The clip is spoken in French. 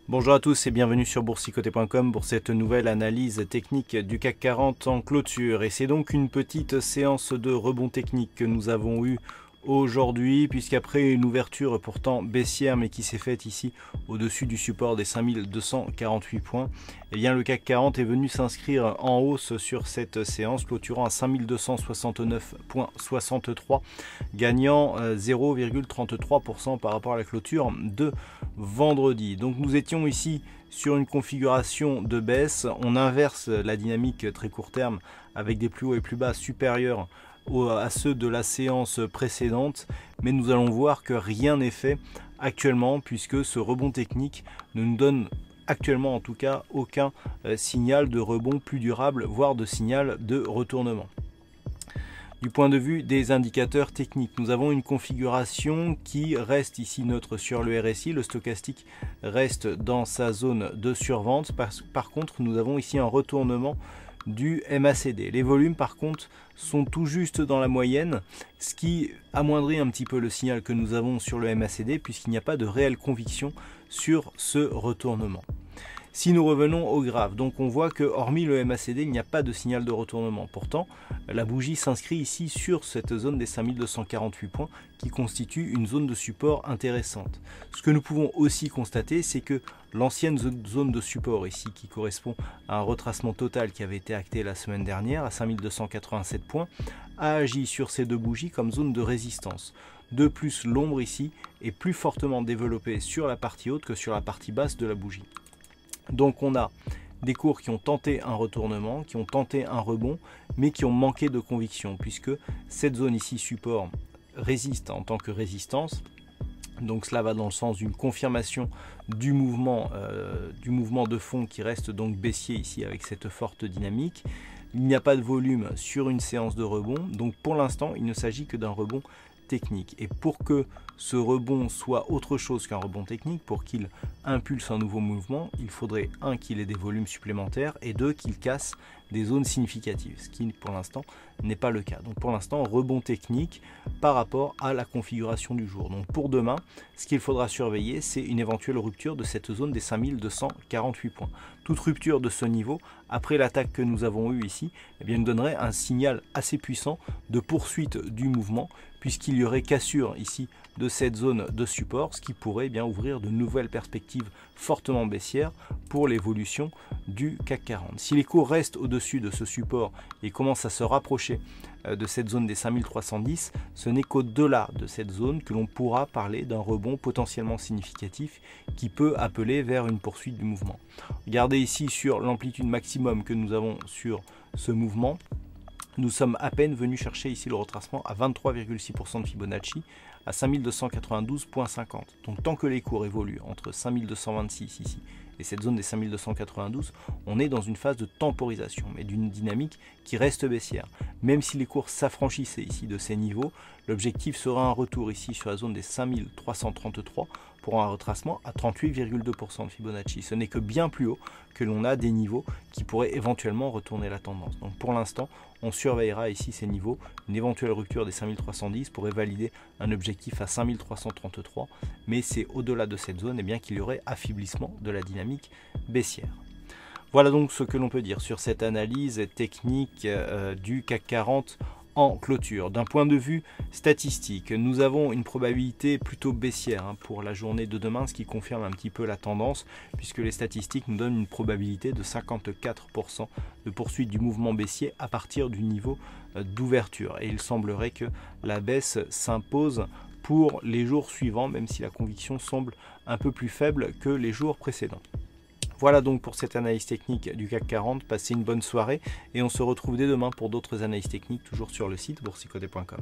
Bonjour à tous et bienvenue sur boursicoté.com pour cette nouvelle analyse technique du CAC 40 en clôture. Et c'est donc une petite séance de rebond technique que nous avons eue aujourd'hui, puisqu'après une ouverture pourtant baissière mais qui s'est faite ici au-dessus du support des 5248 points, et bien le CAC 40 est venu s'inscrire en hausse sur cette séance, clôturant à 5269,63, gagnant 0,33% par rapport à la clôture de vendredi. Donc nous étions ici sur une configuration de baisse, on inverse la dynamique très court terme avec des plus hauts et plus bas supérieurs à ceux de la séance précédente, mais nous allons voir que rien n'est fait actuellement puisque ce rebond technique ne nous donne actuellement en tout cas aucun signal de rebond plus durable, voire de signal de retournement. Du point de vue des indicateurs techniques, nous avons une configuration qui reste ici neutre sur le RSI, le stochastique reste dans sa zone de survente. Par contre, nous avons ici un retournement du MACD. Les volumes par contre sont tout juste dans la moyenne, ce qui amoindrit un petit peu le signal que nous avons sur le MACD puisqu'il n'y a pas de réelle conviction sur ce retournement. Si nous revenons au graphe, donc on voit que hormis le MACD, il n'y a pas de signal de retournement. Pourtant, la bougie s'inscrit ici sur cette zone des 5248 points qui constitue une zone de support intéressante. Ce que nous pouvons aussi constater, c'est que l'ancienne zone de support ici, qui correspond à un retracement total qui avait été acté la semaine dernière à 5287 points, a agi sur ces deux bougies comme zone de résistance. De plus, l'ombre ici est plus fortement développée sur la partie haute que sur la partie basse de la bougie. Donc on a des cours qui ont tenté un retournement, qui ont tenté un rebond, mais qui ont manqué de conviction, puisque cette zone ici support résiste en tant que résistance. Donc cela va dans le sens d'une confirmation du mouvement de fond qui reste donc baissier ici avec cette forte dynamique. Il n'y a pas de volume sur une séance de rebond, donc pour l'instant il ne s'agit que d'un rebond technique. Et pour que ce rebond soit autre chose qu'un rebond technique, pour qu'il impulse un nouveau mouvement, il faudrait qu'il ait des volumes supplémentaires et qu'il casse des zones significatives, ce qui pour l'instant n'est pas le cas. Donc pour l'instant, rebond technique par rapport à la configuration du jour. Donc pour demain, ce qu'il faudra surveiller, c'est une éventuelle rupture de cette zone des 5248 points. Toute rupture de ce niveau, après l'attaque que nous avons eue ici, eh bien, nous donnerait un signal assez puissant de poursuite du mouvement, puisqu'il y aurait cassure ici de cette zone de support, ce qui pourrait bien ouvrir de nouvelles perspectives fortement baissières pour l'évolution du CAC 40. Si les cours restent au-dessus de ce support et commencent à se rapprocher de cette zone des 5310, ce n'est qu'au-delà de cette zone que l'on pourra parler d'un rebond potentiellement significatif qui peut appeler vers une poursuite du mouvement. Regardez ici sur l'amplitude maximum que nous avons sur ce mouvement. Nous sommes à peine venus chercher ici le retracement à 23,6% de Fibonacci à 5292,50. Donc tant que les cours évoluent entre 5226 ici et cette zone des 5292, on est dans une phase de temporisation, mais d'une dynamique qui reste baissière. Même si les cours s'affranchissaient ici de ces niveaux, l'objectif sera un retour ici sur la zone des 5333 pour un retracement à 38,2% de Fibonacci. Ce n'est que bien plus haut que l'on a des niveaux qui pourraient éventuellement retourner la tendance. Donc pour l'instant, on surveillera ici ces niveaux. Une éventuelle rupture des 5310 pourrait valider un objectif à 5333, mais c'est au-delà de cette zone bien qu'il y aurait affaiblissement de la dynamique baissière. Voilà donc ce que l'on peut dire sur cette analyse technique du CAC 40 en clôture. D'un point de vue statistique, nous avons une probabilité plutôt baissière pour la journée de demain, ce qui confirme un petit peu la tendance, puisque les statistiques nous donnent une probabilité de 54% de poursuite du mouvement baissier à partir du niveau d'ouverture. Et il semblerait que la baisse s'impose pour les jours suivants, même si la conviction semble un peu plus faible que les jours précédents. Voilà donc pour cette analyse technique du CAC 40. Passez une bonne soirée et on se retrouve dès demain pour d'autres analyses techniques, toujours sur le site boursicoté.com.